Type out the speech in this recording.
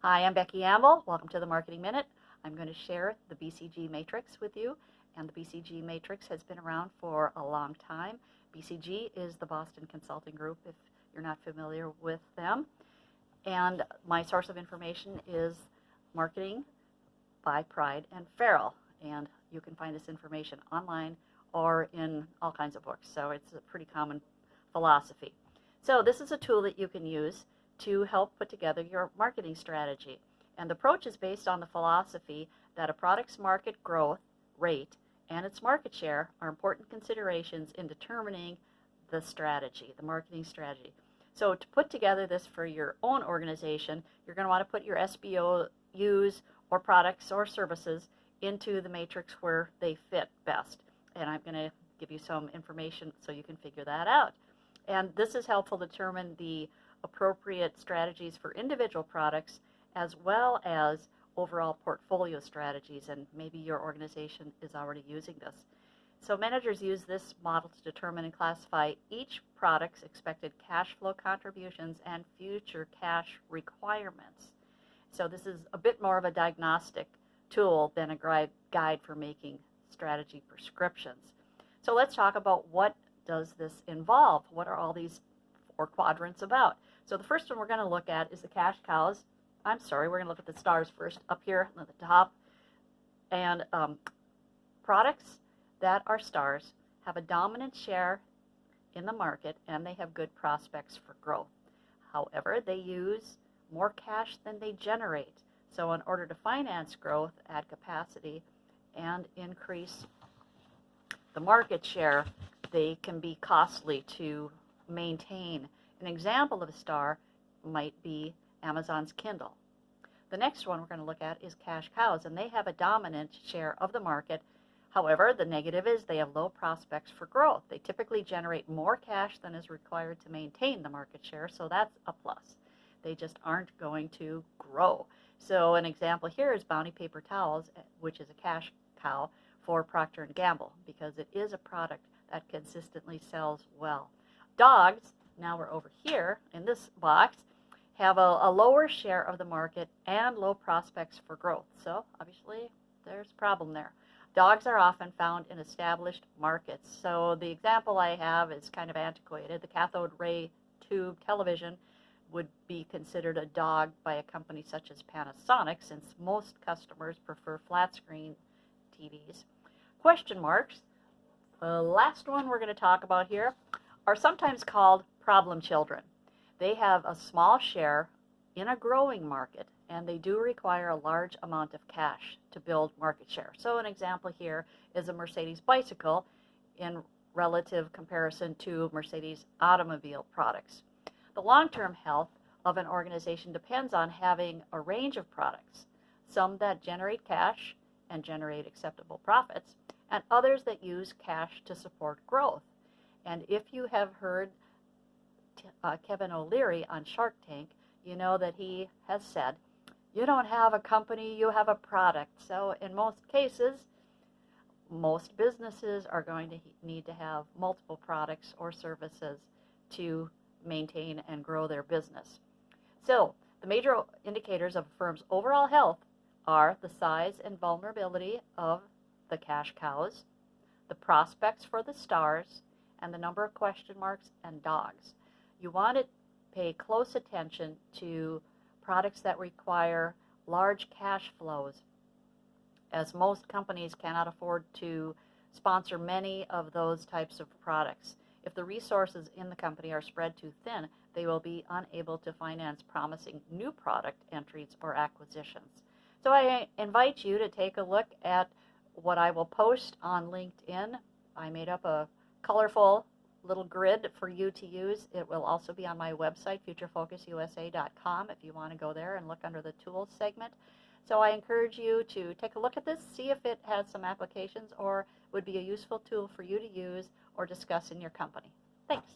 Hi, I'm Becky Amble. Welcome to the Marketing Minute. I'm going to share the BCG matrix with you, and the BCG matrix has been around for a long time. BCG is the Boston Consulting Group, if you're not familiar with them. And my source of information is Marketing by Pride and Farrell, and you can find this information online or in all kinds of books, so it's a pretty common philosophy. So this is a tool that you can use to help put together your marketing strategy. And the approach is based on the philosophy that a product's market growth rate and its market share are important considerations in determining the strategy, the marketing strategy. So to put together this for your own organization, you're going to want to put your SBOs or products or services into the matrix where they fit best. And I'm going to give you some information so you can figure that out. And this is helpful to determine the appropriate strategies for individual products as well as overall portfolio strategies, and maybe your organization is already using this. So managers use this model to determine and classify each product's expected cash flow contributions and future cash requirements. So this is a bit more of a diagnostic tool than a guide for making strategy prescriptions. So let's talk about what does this involve? What are all these four quadrants about? So the first one we're going to look at is the cash cows. We're going to look at the stars first, up here at the top. And products that are stars have a dominant share in the market and they have good prospects for growth. However, they use more cash than they generate. So in order to finance growth, add capacity, and increase the market share, they can be costly to maintain. An example of a star might be Amazon's Kindle. The next one we're going to look at is cash cows, and they have a dominant share of the market. However, the negative is they have low prospects for growth. They typically generate more cash than is required to maintain the market share, so that's a plus. They just aren't going to grow. So an example here is Bounty Paper Towels, which is a cash cow for Procter & Gamble, because it is a product that consistently sells well. Dogs, now we're over here in this box, have a lower share of the market and low prospects for growth. So obviously there's a problem there. Dogs are often found in established markets. So the example I have is kind of antiquated. The cathode ray tube television would be considered a dog by a company such as Panasonic, since most customers prefer flat screen TVs. Question marks, the last one we're going to talk about here, are sometimes called problem children. They have a small share in a growing market, and they do require a large amount of cash to build market share. So an example here is a Mercedes bicycle in relative comparison to Mercedes automobile products. The long-term health of an organization depends on having a range of products, some that generate cash and generate acceptable profits, and others that use cash to support growth. And if you have heard Kevin O'Leary on Shark Tank, you know that he has said, you don't have a company, you have a product. So in most cases, most businesses are going to need to have multiple products or services to maintain and grow their business. So the major indicators of a firm's overall health are the size and vulnerability of the cash cows, the prospects for the stars, and the number of question marks and dogs. You want to pay close attention to products that require large cash flows, as most companies cannot afford to sponsor many of those types of products. If the resources in the company are spread too thin, they will be unable to finance promising new product entries or acquisitions. So I invite you to take a look at what I will post on LinkedIn. I made up a colorful little grid for you to use. It will also be on my website, futurefocususa.com, if you want to go there and look under the tools segment. So I encourage you to take a look at this, see if it has some applications or would be a useful tool for you to use or discuss in your company. Thanks.